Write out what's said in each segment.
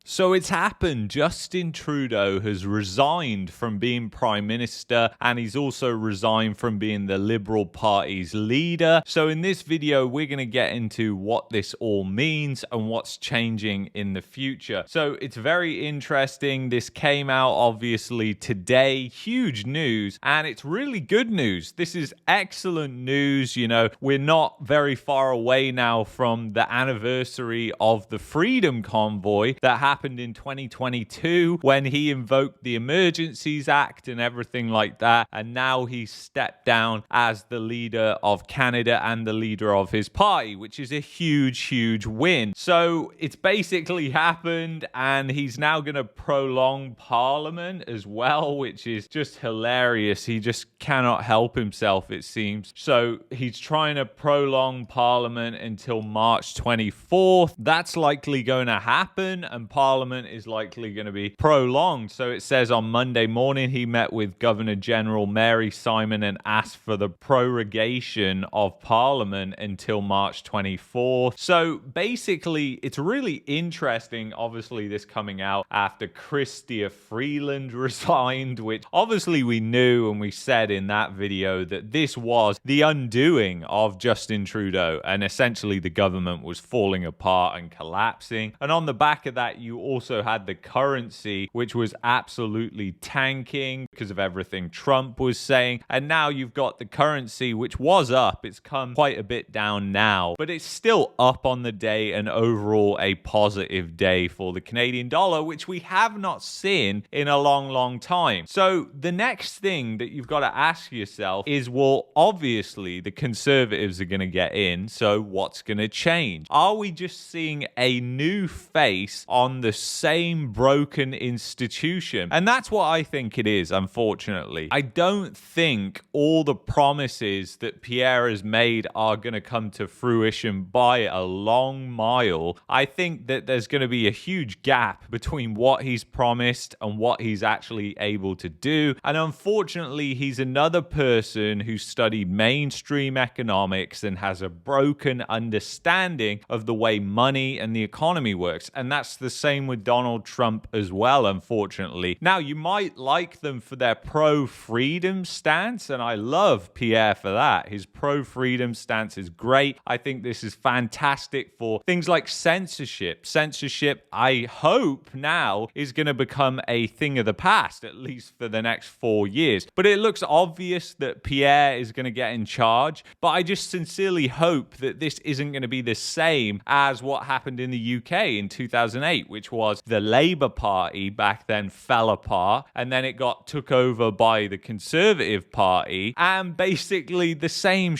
So it's happened. Justin Trudeau has resigned from being Prime Minister, and he's also resigned from being the Liberal Party's leader. So in this video, we're going to get into what this all means and what's changing in the future. So it's very interesting. This came out obviously today. Huge news, and it's really good news. This is excellent news. You know, we're not very far away now from the anniversary of the Freedom Convoy that happened in 2022 when he invoked the Emergencies Act and everything like that, and now he's stepped down as the leader of Canada and the leader of his party, which is a huge win. So it's basically happened, and he's now going to prolong Parliament as well, which is just hilarious. He just cannot help himself, it seems. So he's trying to prolong Parliament until March 24th. That's likely going to happen, and Parliament is likely going to be prolonged. So it says on Monday morning he met with Governor General Mary Simon and asked for the prorogation of Parliament until March 24th. So basically it's really interesting, obviously this coming out after Chrystia Freeland resigned, which obviously we knew, and we said in that video that this was the undoing of Justin Trudeau, and essentially the government was falling apart and collapsing. And on the back of that, you also had the currency, which was absolutely tanking because of everything Trump was saying. And now you've got the currency, which was up. It's come quite a bit down now, but it's still up on the day, and overall a positive day for the Canadian dollar, which we have not seen in a long time. So the next thing that you've got to ask yourself is, well, obviously the Conservatives are going to get in, so what's going to change? Are we just seeing a new face on the same broken institution? And that's what I think it is, unfortunately. I don't think all the promises that Pierre has made are going to come to fruition by a long mile. I think that there's going to be a huge gap between what he's promised and what he's actually able to do. And unfortunately, he's another person who studied mainstream economics and has a broken understanding of the way money and the economy works. And that's the same with Donald Trump as well, unfortunately. Now, you might like them for their pro-freedom stance, and I love Pierre for that. His pro-freedom stance is great. I think this is fantastic for things like censorship. Censorship, I hope now, is going to become a thing of the past, at least for the next 4 years. But it looks obvious that Pierre is going to get in charge, but I just sincerely hope that this isn't going to be the same as what happened in the UK in 2008, which was the Labour Party back then fell apart, and then it got took over by the Conservative Party, and basically the same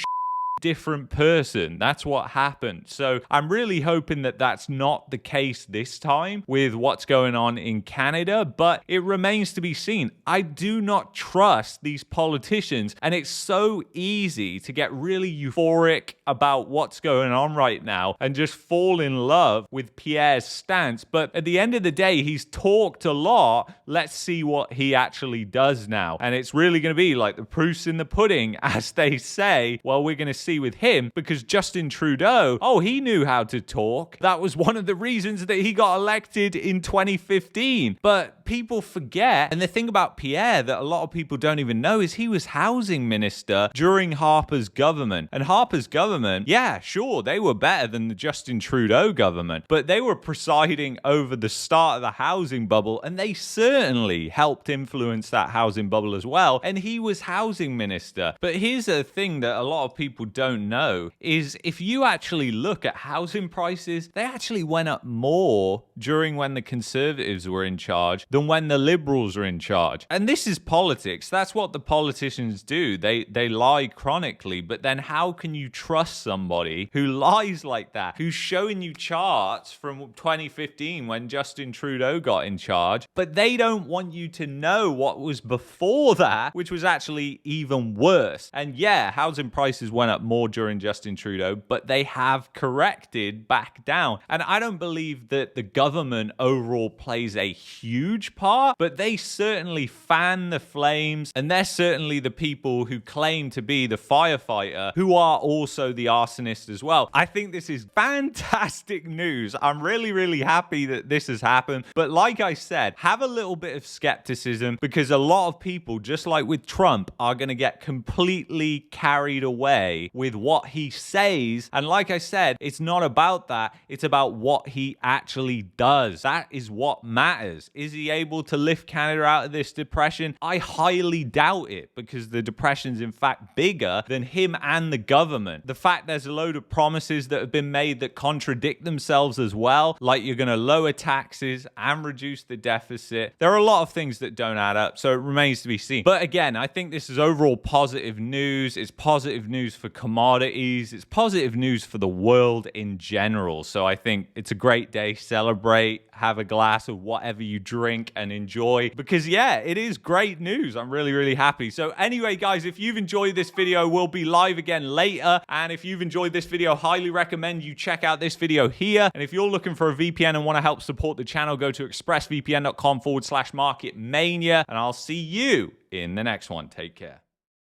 different person. That's what happened. So I'm really hoping that that's not the case this time with what's going on in Canada, but it remains to be seen. I do not trust these politicians, and it's so easy to get really euphoric about what's going on right now and just fall in love with Pierre's stance. But at the end of the day, he's talked a lot. Let's see what he actually does now. And it's really going to be like the proof's in the pudding, as they say. Well, we're going to see with him, because Justin Trudeau, he knew how to talk. That was one of the reasons that he got elected in 2015. But people forget, and the thing about Pierre that a lot of people don't even know is he was housing minister during Harper's government. And Harper's government, yeah, sure, they were better than the Justin Trudeau government, but they were presiding over the start of the housing bubble, and they certainly helped influence that housing bubble as well. And he was housing minister. But here's a thing that a lot of people don't know is if you actually look at housing prices, they actually went up more during when the Conservatives were in charge than when the Liberals are in charge. And this is politics. That's what the politicians do. They lie chronically, but then how can you trust somebody who lies like that, who's showing you charts from 2015 when Justin Trudeau got in charge, but they don't want you to know what was before that, which was actually even worse. And yeah, housing prices went up more during Justin Trudeau, but they have corrected back down. And I don't believe that the government overall plays a huge huge part, but they certainly fan the flames, and they're certainly the people who claim to be the firefighter who are also the arsonist as well. I think this is fantastic news. I'm really, really happy that this has happened. But like I said, have a little bit of skepticism, because a lot of people, just like with Trump, are going to get completely carried away with what he says. And like I said, it's not about that. It's about what he actually does. That is what matters. Is he able to lift Canada out of this depression? I highly doubt it, because the depression's in fact bigger than him and the government. The fact there's a load of promises that have been made that contradict themselves as well, like you're going to lower taxes and reduce the deficit. There are a lot of things that don't add up, so it remains to be seen. But again, I think this is overall positive news. It's positive news for commodities. It's positive news for the world in general. So I think it's a great day. Celebrate, have a glass of whatever you drink and enjoy, because yeah, it is great news. I'm really, really happy. So anyway, guys, if you've enjoyed this video, we'll be live again later. And if you've enjoyed this video, highly recommend you check out this video here. And if you're looking for a VPN and want to help support the channel, go to expressvpn.com/marketmania, and I'll see you in the next one. Take care.